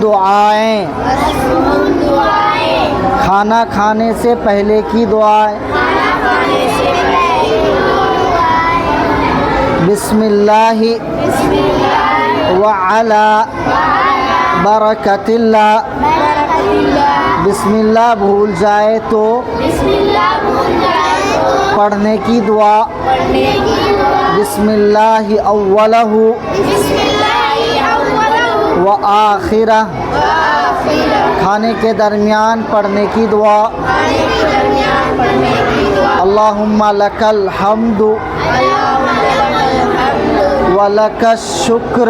दुआएं, खाना खाने से पहले की दुआएं। बिस्मिल्लाहि व अला बरकतिल्लाह। बिस्मिल्लाह भूल जाए तो पढ़ने की दुआ। बिस्मिल्लाहि अव्वलहु व आखिरह, खाने के दरमियान पढ़ने की दुआ। अल्लाहुम्मा लकल हम्दु व लकश शुक्र,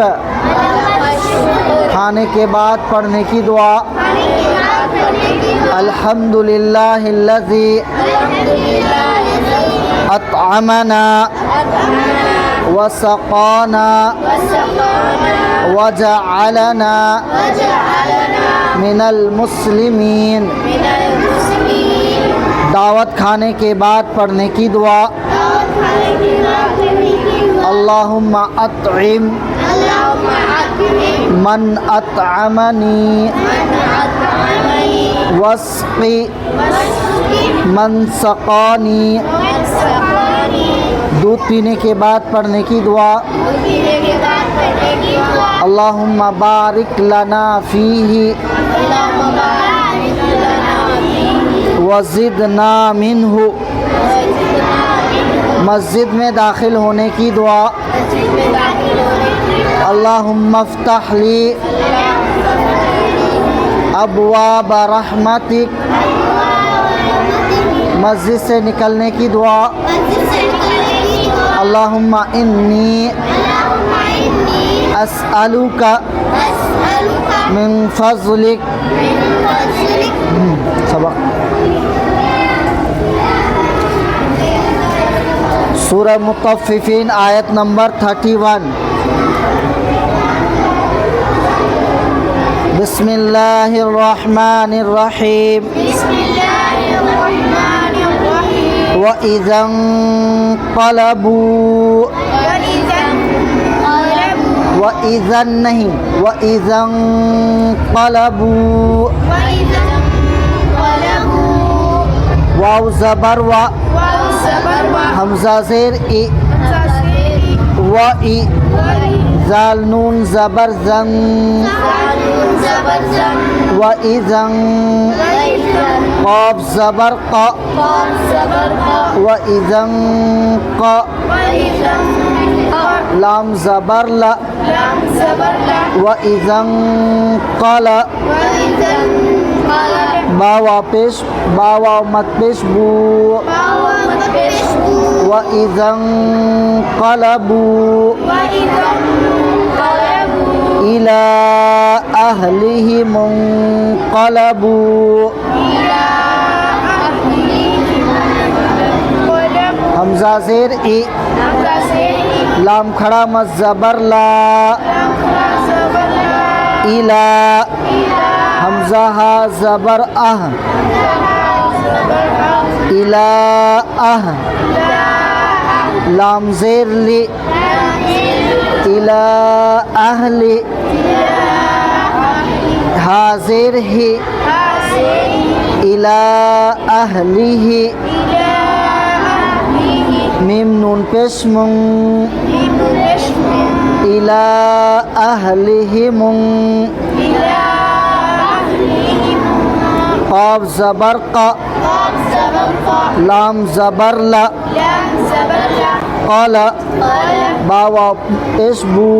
खाने के बाद पढ़ने की दुआ। अल्हम्दुलिल्लाहिल्लज़ी अतअमना व सक़ाना व जअलना मिनल मुस्लिमीन। दावत खाने के बाद पढ़ने की दुआ। अल्लाहुम्मा अतइम मन अतअमनी वस्क़ी मन सक़ानी। दूध पीने के बाद पढ़ने की दुआ। अल्लाहुम्मा बारिक लना फ़ीही वज़िदना मिन्हु। मस्जिद में दाखिल होने की दुआ। अल्लाहुम्मा फ़्तह ली अब्वाब रहमतिक। मस्जिद से निकलने की दुआ। अल्लाहुम्मा इन्नी अस्अलुका मिन फ़ज़लिक। सबक सूरह मुत्तफ़िफ़ीन आयत नंबर 31। बिस्मिल्लाहिर्रहमानिर्रहीम। व इज़न क़लबू, व इज़न नहीं, व इज़न क़लबू। वाव ज़बर व, हमज़ा ज़ेर ई, व ई। ज़ाल नून ज़बर ज़न, व इज़न। क़ाफ़ ज़बर क़, व इज़न क़। लाम ज़बर ल, व इज़न क़ल। बावा पेश, बावा मत पेश बू। व इज़न क़लबू इला अहलिही मुन्क़लबू। हमज़ा ज़ेर ई, लाम खड़ा मत ज़बर ला। इला, हमज़ा हा ज़बर अह, इला अह। लाम ज़ेर ली, इला अहली। हा ज़ेर ही, इला अहलिही। मीम नून पेश मुं, इला अहलिहिमुं। क़ाफ़ ज़बर क़, लाम ज़बर ल। क़ल, बावा पेश बू।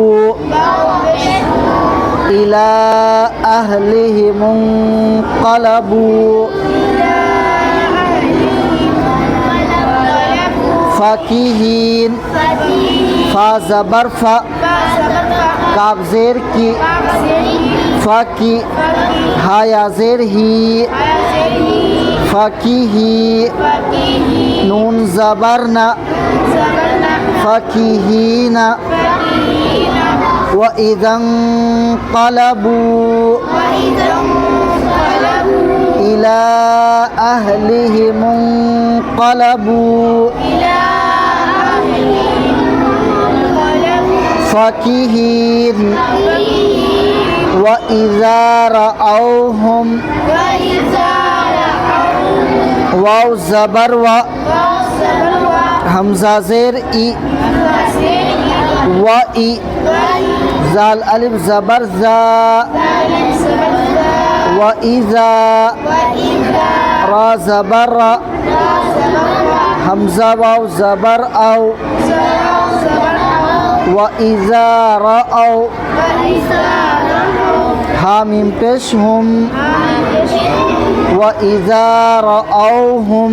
इला अहलिहिमुं क़लबू। फ़ाकिहीन, फ़ा ज़बर फ़, काफ़ ज़ेर की, फ़ा की। हा या ज़ेर ही, फ़कीही। नून ज़बर न, फ़कीहीन। व इज़न क़लबू इला अहलिहिमुं क़लबू फ़कीहीन। وإذا رأوهم واو زبر و همزة زير إي وإي زال ألف زبر زا وإذا را زبر را همزة واو زبر أو وإذا رأوا حامim পেশ হুম وإذا رأوهم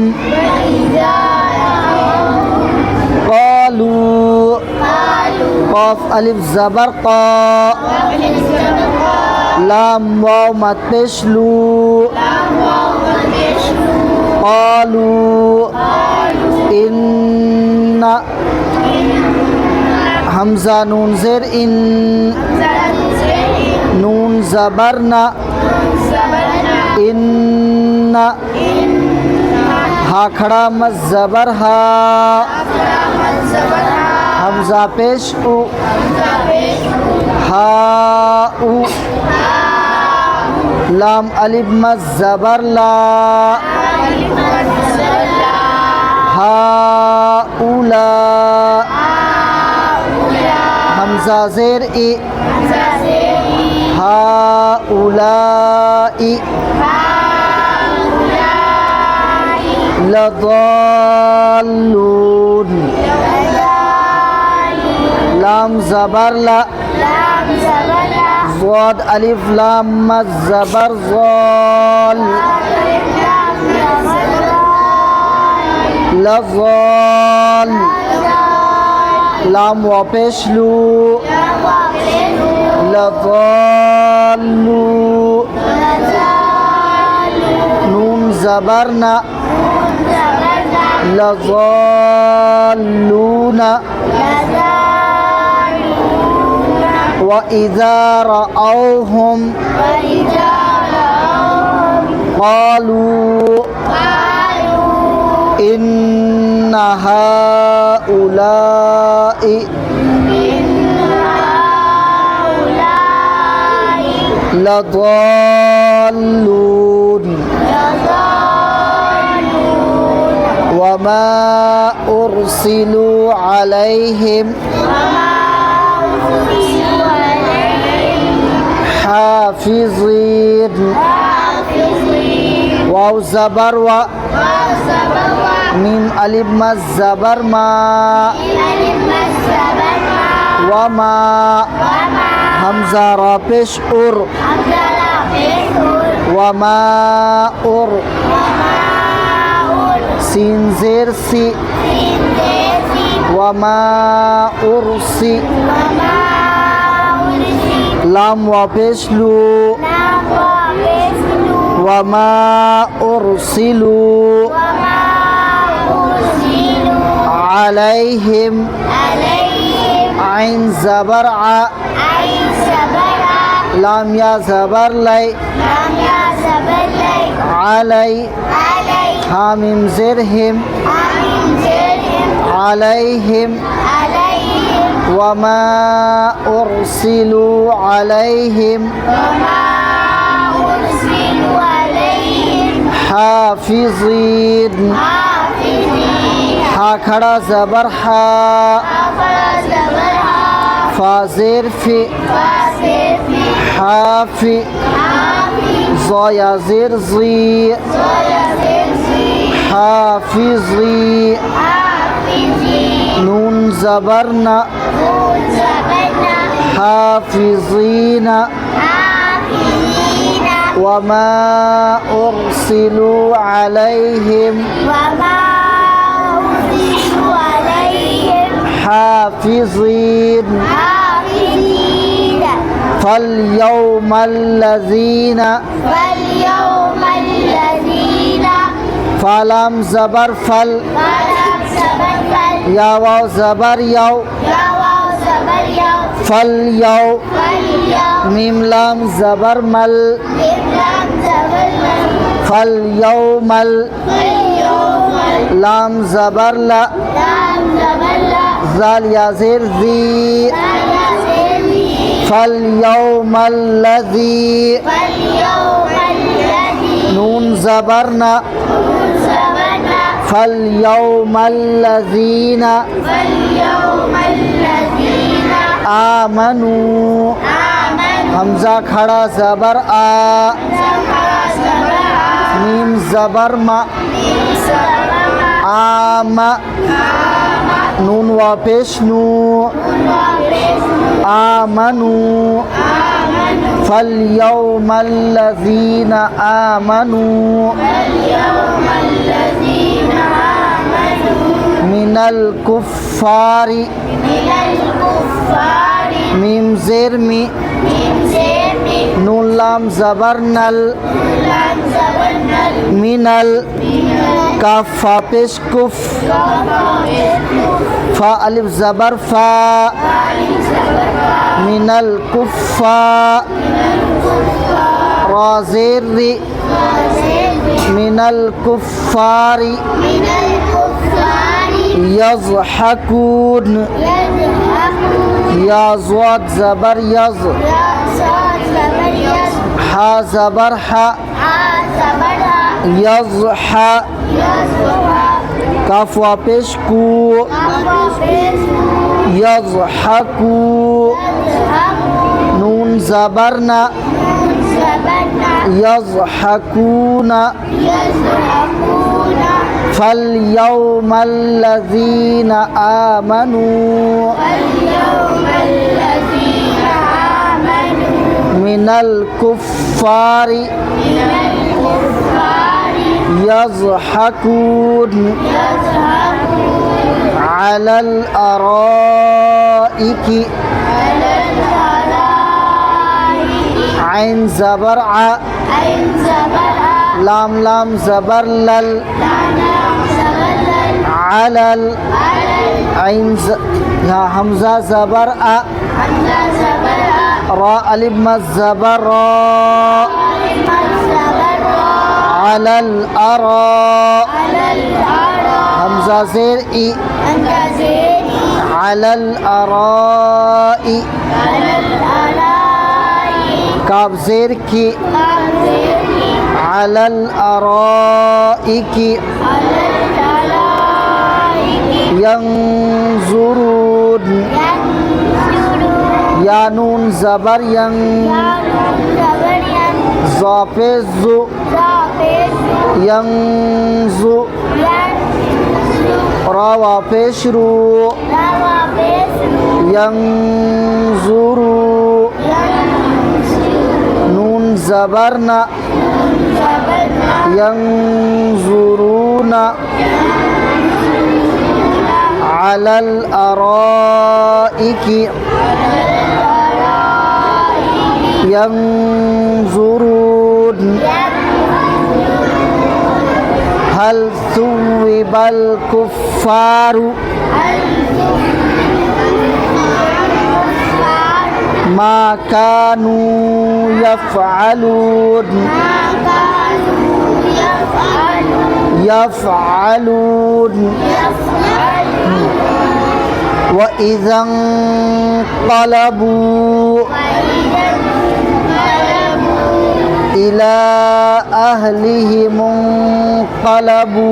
قالوا قاف ألف زبر قا لام واو مد পেশ লু قالوا إن همزة نون زير إن نون زبرنا إن ها کھڑا مز زبر ها همزة پیش او ها او لام الف مز زبر لا ها اولا همزة زير إي هؤلاء لضالون لام زبر لا ضاد ألف لام مد زبر ضال لضال لام وپیش لو لضالوا نون زبرنا لضالون وإذا رأوهم قالوا إن هؤلاء لضالون وما أرسلوا عليهم حافظين واو زبر و ميم ألف مز زبر ما وما همزة را پیش ار وما ار سين زير سي وما أرسي لام وپیش لو وما أرسلوا عليهم عين زبر ع لام يا زبر لي علي حامim زرهم عليهم وما أرسلوا عليهم حافظين ها کھڑا زبر حا فا زیر فی حافی ظا یا زیر زی حافظی نون زبرنا حافظين وما أرسلوا عليهم حافظين فاليوم الذين فلم زبر فل يا واو زبر يو فاليو ميم لام زبر مل فاليوم لام زبر لا زال يا زير ذي فاليوم الذي نون زبرنا فاليوم الذين آمنوا हमजा खड़ा जबर आ मीम जबर मा आमा नून वापेश नू आमनू फल्यौमल्लज़ीन आमनू मिनल कुफ्फारी मीम ज़ेर मी नून लाम ज़बर नल मिनल काफ फा पेश कुफ फा अलिफ ज़बर फा मिनल कुफ्फा रा ज़ेर री मिनल कुफ्फारी यज़हकून या ज़ाद ज़बर यज़ हा ज़बर हा यज़हा काफ वा पेश कू यज़हकू नून ज़बर ना यज़हकूना फल्यौमल्लज़ीन आमनू मिनल कुफ्फारी यज़हकून अलल अराइकी ऐन ज़बर आ लाम लाम ज़बर लल अलल ऐन यहाँ हमज़ा ज़बर आ रा अलिफ मज़ ज़बर रा अलल अरा हमज़ा ज़ेर ई अलल अराई काफ ज़ेर की अलल अराइकी यंजुरून या नून ज़बर यं ज़ा पे ज़ु यंजु रा वा पेश रू यंजुरू नून ज़बर ना यंजुरूना अलल अराइकी यंजुरून हल सुविबल कुफ्फारु मा कानू यफ़अलून यफ़अलून व इज़ा इंक़लबू इला अहलिहिम इंक़लबू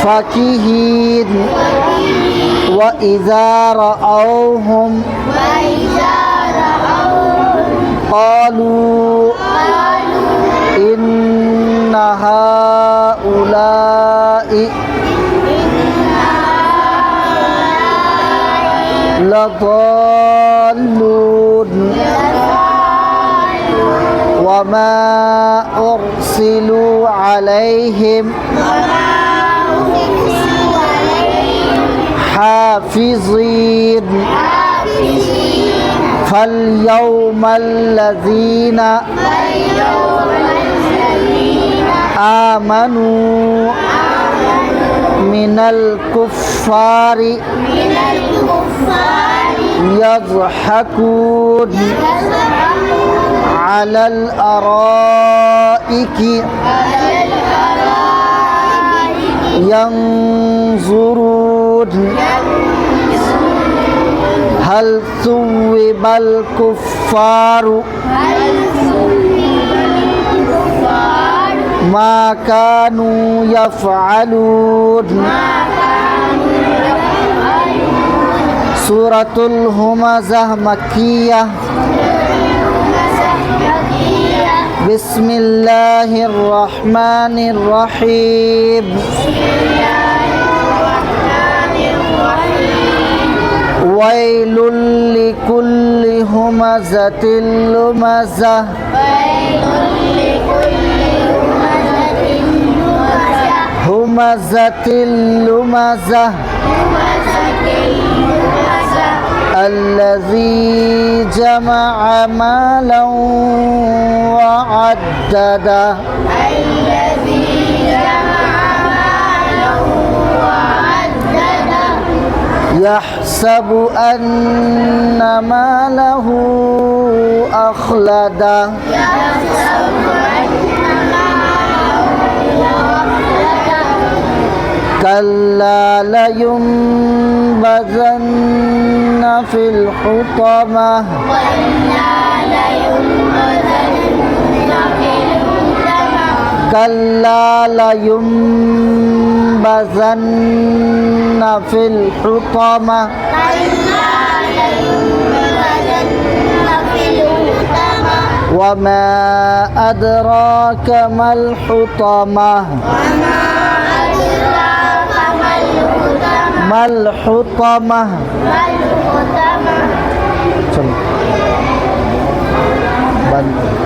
फ़कीहीन व इज़ा रअौहुम क़ालू इन्न हाउलाई लضالون वमा उर्सिलू अलैहिम हाफिज़ीन फल्यौमल्लज़ीन आमनू मिनल कुफ्फारी यज़हकून अलल अराइकी यंजुरून هل ثوب الكفار ما كانوا يفعلون سورة الهمزة مكية بسم الله الرحمن الرحيم ويل لكل همزة لمزة همزة لمزة الذي جمع مالا وعدده يحسب أن ماله أخلده كلا لينبذن في الحطمة كلا لينبذن في الحطمة وما أدراك ما الحطمة ما الحطمة चलो बंद